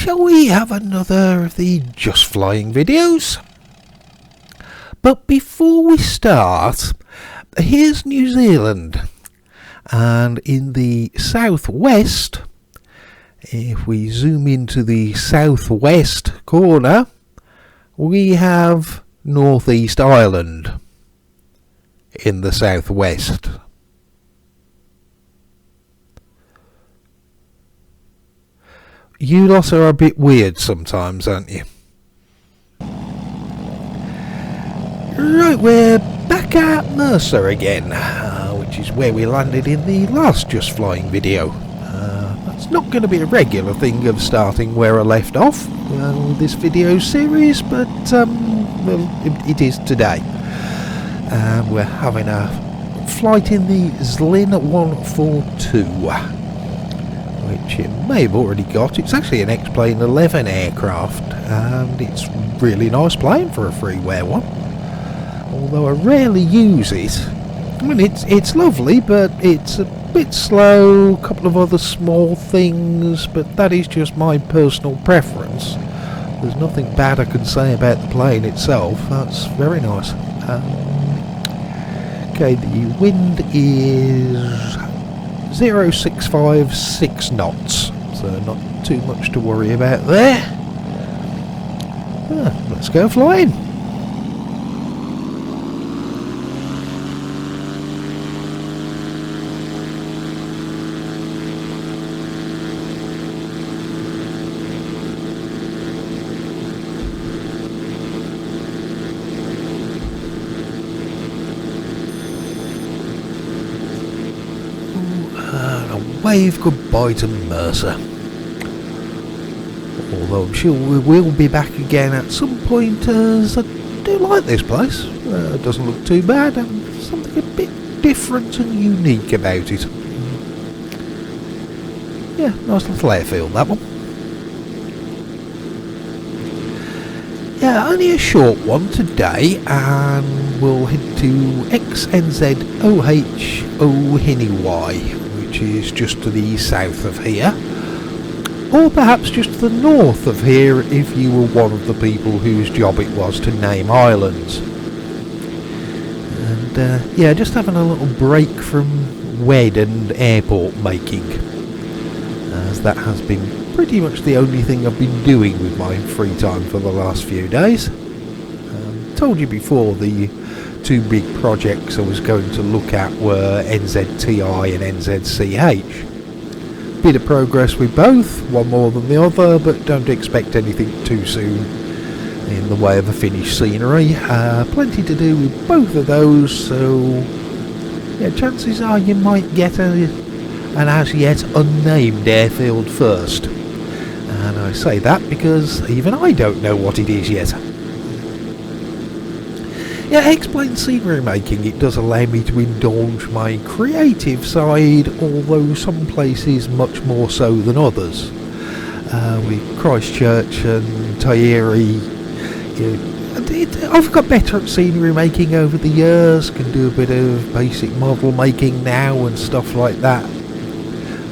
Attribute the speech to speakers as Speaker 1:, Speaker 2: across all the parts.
Speaker 1: shall we have another of the Just Flying videos? But before we start, here's New Zealand, and in the southwest, if we zoom into the southwest corner, we have Northeast Island in the southwest. You lot are a bit weird sometimes, aren't you? Right, we're back at Mercer again, which is where we landed in the last Just Flying video. That's not going to be a regular thing of starting where I left off with this video series, but well, it is today. We're having a flight in the Zlin 142, which you may have already got. It's actually an X-Plane 11 aircraft, and it's really nice plane for a freeware one. Although I rarely use it. I mean, it's lovely, but it's a bit slow, a couple of other small things, but that is just my personal preference. There's nothing bad I can say about the plane itself. That's very nice. Okay, the wind is 0.656 knots, so not too much to worry about there. Let's go flying. Wave goodbye to Mercer. Although I'm sure we will be back again at some point, as I do like this place. It doesn't look too bad, and something a bit different and unique about it. Yeah, nice little airfield, that one. Yeah, only a short one today, and we'll head to XNZ OH Ohiniwai, which is just to the south of here, or perhaps just to the north of here if you were one of the people whose job it was to name islands. And yeah, just having a little break from WED and airport making, as that has been pretty much the only thing I've been doing with my free time for the last few days. Told you before, the two big projects I was going to look at were NZTI and NZCH. Bit of progress with both, one more than the other, but don't expect anything too soon in the way of a finished scenery. Plenty to do with both of those, so yeah, chances are you might get an as yet unnamed airfield first. And I say that because even I don't know what it is yet. Yeah, X-Plane scenery making, it does allow me to indulge my creative side, although some places much more so than others. With Christchurch and Taieri, I've got better at scenery making over the years, can do a bit of basic model making now and stuff like that.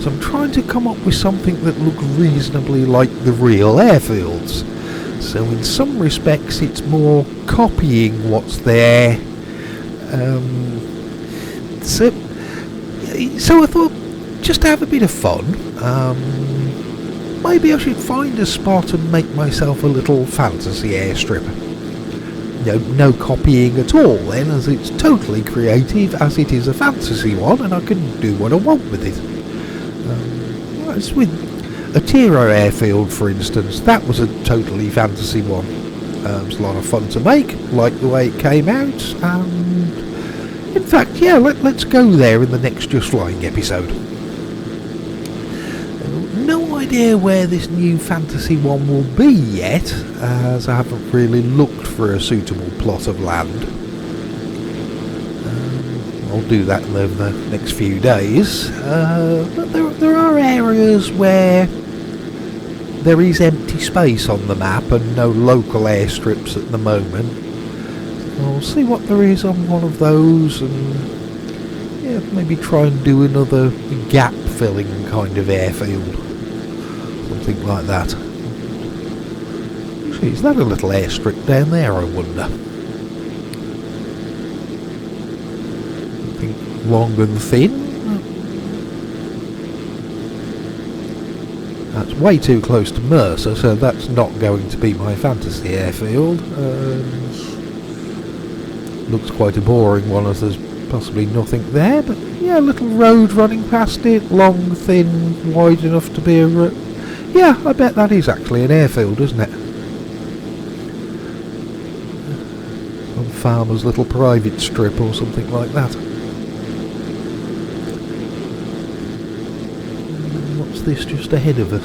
Speaker 1: So I'm trying to come up with something that looks reasonably like the real airfields. So in some respects it's more copying what's there. So I thought, just to have a bit of fun, maybe I should find a spot and make myself a little fantasy airstrip. No copying at all then, as it's totally creative, as it is a fantasy one, and I can do what I want with it. It's with Atiro Airfield, for instance. That was a totally fantasy one. It was a lot of fun to make, like the way it came out, and in fact, yeah, let's go there in the next Just Flying episode. No idea where this new fantasy one will be yet, as I haven't really looked for a suitable plot of land. I'll do that over the next few days, but there are areas where there is empty space on the map and no local airstrips at the moment. I'll see what there is on one of those, and yeah, maybe try and do another gap filling kind of airfield, something like that. Actually, is that a little airstrip down there, I wonder? Something long and thin? That's way too close to Mercer, so that's not going to be my fantasy airfield. Looks quite a boring one as there's possibly nothing there, but yeah, a little road running past it, long, thin, wide enough to be a yeah, I bet that is actually an airfield, isn't it? Some farmer's little private strip or something like that. What's this just ahead of us?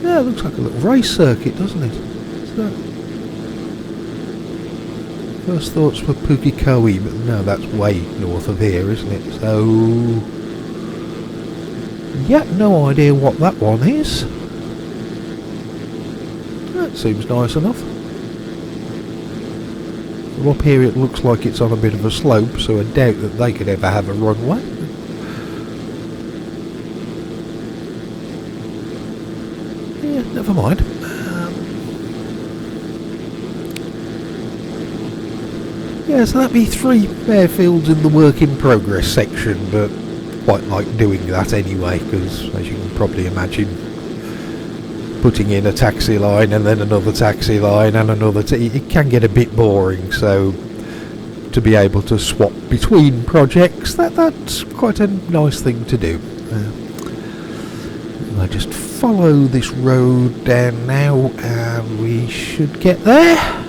Speaker 1: Yeah, it looks like a little race circuit, doesn't it? First thoughts were Pukekohe, but no, that's way north of here, isn't it? So, yeah, no idea what that one is. That seems nice enough. From up here it looks like it's on a bit of a slope, so I doubt that they could ever have a runway. Yeah, never mind. Yeah, so that'd be 3 airfields in the work in progress section, but quite like doing that anyway, because as you can probably imagine, putting in a taxi line and then another taxi line and another, it can get a bit boring, so to be able to swap between projects, that's quite a nice thing to do. I just follow this road down now and we should get there.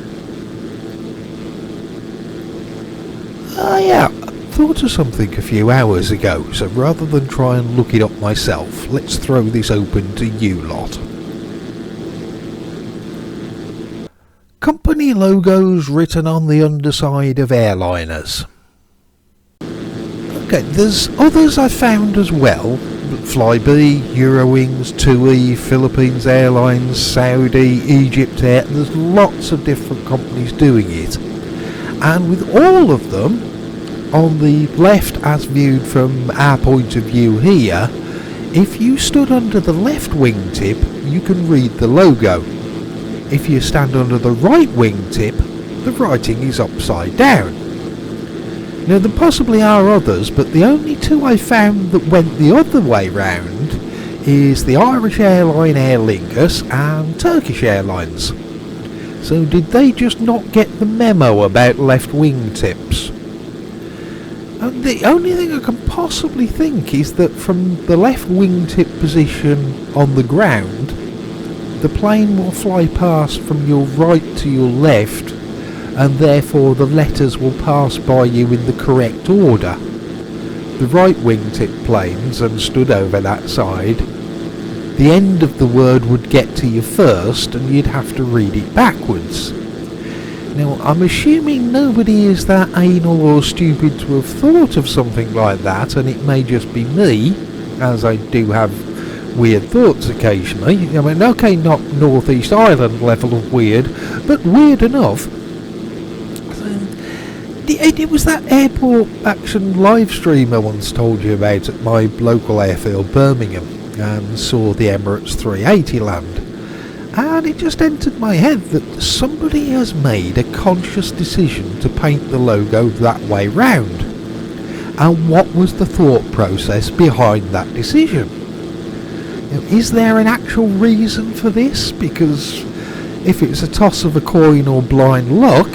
Speaker 1: Yeah, I thought of something a few hours ago, so rather than try and look it up myself, let's throw this open to you lot. Company logos written on the underside of airliners. Okay, there's others I found as well. Flybe, Eurowings, TUI, Philippines Airlines, Saudi, Egypt Air. There's lots of different companies doing it. And with all of them, on the left as viewed from our point of view here, if you stood under the left wingtip, you can read the logo. If you stand under the right wingtip, the writing is upside down. Now there possibly are others, but the only 2 I found that went the other way round is the Irish airline Aer Lingus and Turkish Airlines. So did they just not get the memo about left wingtips? And the only thing I can possibly think is that from the left wingtip position on the ground, the plane will fly past from your right to your left, and therefore the letters will pass by you in the correct order. The right wingtip planes, and stood over that side, the end of the word would get to you first and you'd have to read it backwards. Now I'm assuming nobody is that anal or stupid to have thought of something like that, and it may just be me, as I do have weird thoughts occasionally. I mean, okay, not North East Island level of weird, but weird enough. It was that airport action live stream I once told you about at my local airfield, Birmingham, and saw the Emirates 380 land. And it just entered my head that somebody has made a conscious decision to paint the logo that way round. And what was the thought process behind that decision? Now, is there an actual reason for this? Because if it's a toss of a coin or blind luck,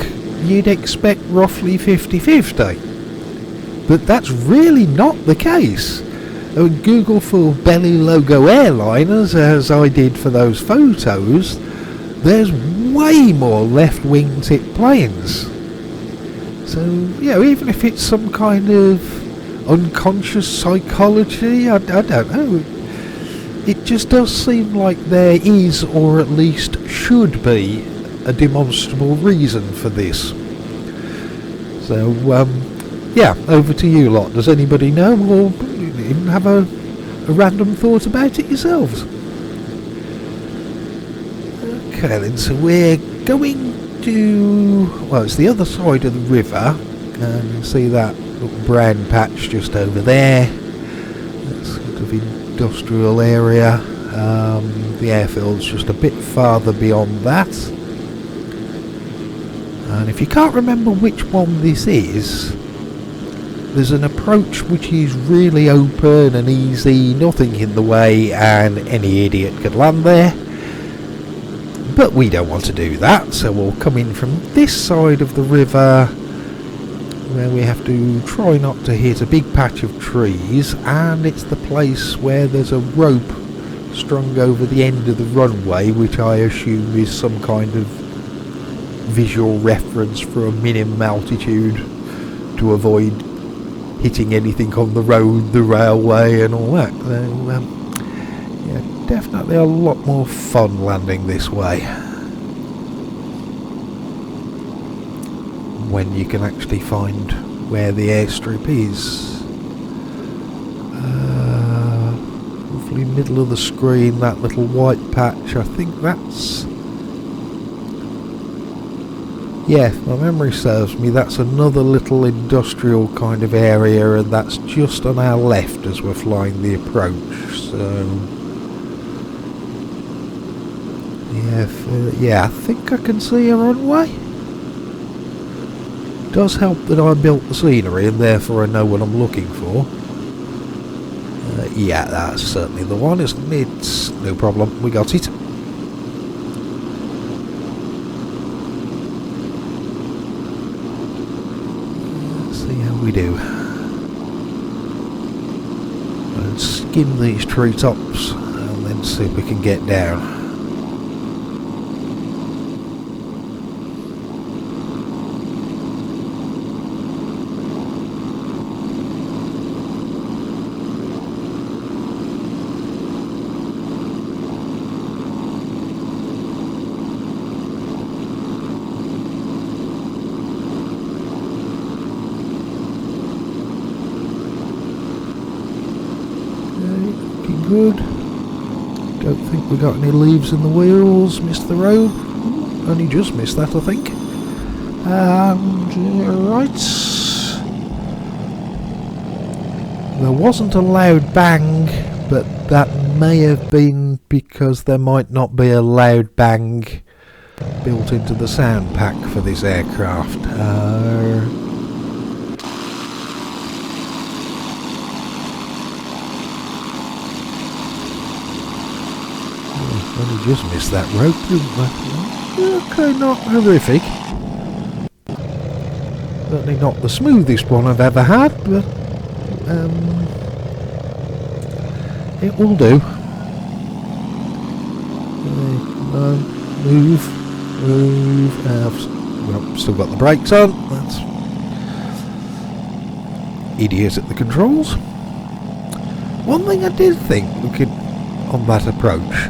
Speaker 1: you'd expect roughly 50-50. But that's really not the case. I mean, Google for belly logo airliners, as I did for those photos, there's way more left wingtip planes. So, you know, even if it's some kind of unconscious psychology, I don't know, it just does seem like there is, or at least should be, a demonstrable reason for this. So, yeah, over to you lot. Does anybody know, or even have a random thought about it yourselves? Okay then, so we're going to, well, it's the other side of the river, and you see that little brown patch just over there, of industrial area. The airfield's just a bit farther beyond that. And if you can't remember which one this is, there's an approach which is really open and easy, nothing in the way, and any idiot could land there. But we don't want to do that, so we'll come in from this side of the river, where we have to try not to hit a big patch of trees, and it's the place where there's a rope strung over the end of the runway, which I assume is some kind of visual reference for a minimum altitude to avoid hitting anything on the road, the railway and all that. So, yeah, definitely a lot more fun landing this way when you can actually find where the airstrip is. Hopefully middle of the screen, that little white patch, I think that's... yeah, if my memory serves me, that's another little industrial kind of area, and that's just on our left as we're flying the approach. So yeah, I think I can see a runway. Does help that I built the scenery and therefore I know what I'm looking for. Yeah, that's certainly the one, isn't it? It's no problem, we got it. Let's see how we do. I'll skim these treetops and then see if we can get down. Good. Don't think we got any leaves in the wheels. Missed the road. Only just missed that, I think. Right. There wasn't a loud bang, but that may have been because there might not be a loud bang built into the sound pack for this aircraft. Only just missed that rope, didn't we? Okay, not horrific. Certainly not the smoothest one I've ever had, but it will do. Move. I've still got the brakes on. That's idiot at the controls. One thing I did think we could, on that approach,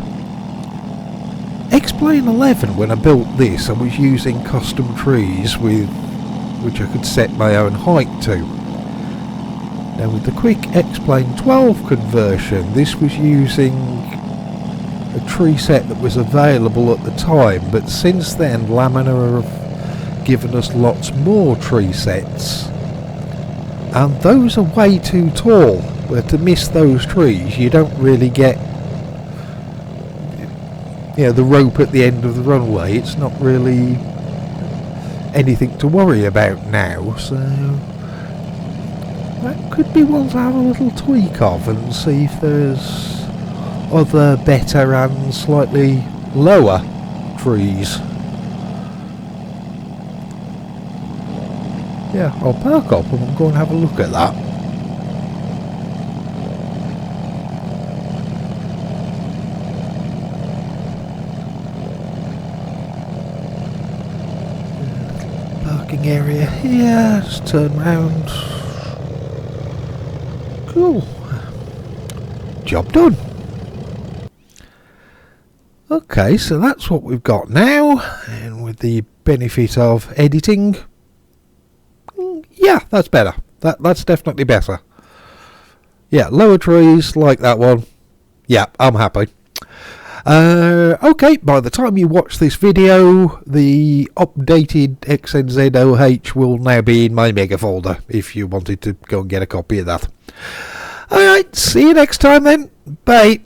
Speaker 1: X-Plane 11, when I built this, I was using custom trees with which I could set my own height to. Now with the quick X-Plane 12 conversion, this was using a tree set that was available at the time, but since then Laminar have given us lots more tree sets, and those are way too tall, where to miss those trees you don't really get the rope at the end of the runway. It's not really anything to worry about now, so that could be one to have a little tweak of and see if there's other better and slightly lower trees. Yeah, I'll park up and go and have a look at that. Area here, just turn round. Cool. Job done. Okay, so that's what we've got now, and with the benefit of editing, yeah, that's better. That's definitely better. Yeah, lower trees like that one. Yeah, I'm happy. Okay, by the time you watch this video, the updated XNZ-OH will now be in my mega folder, if you wanted to go and get a copy of that. Alright, see you next time then. Bye.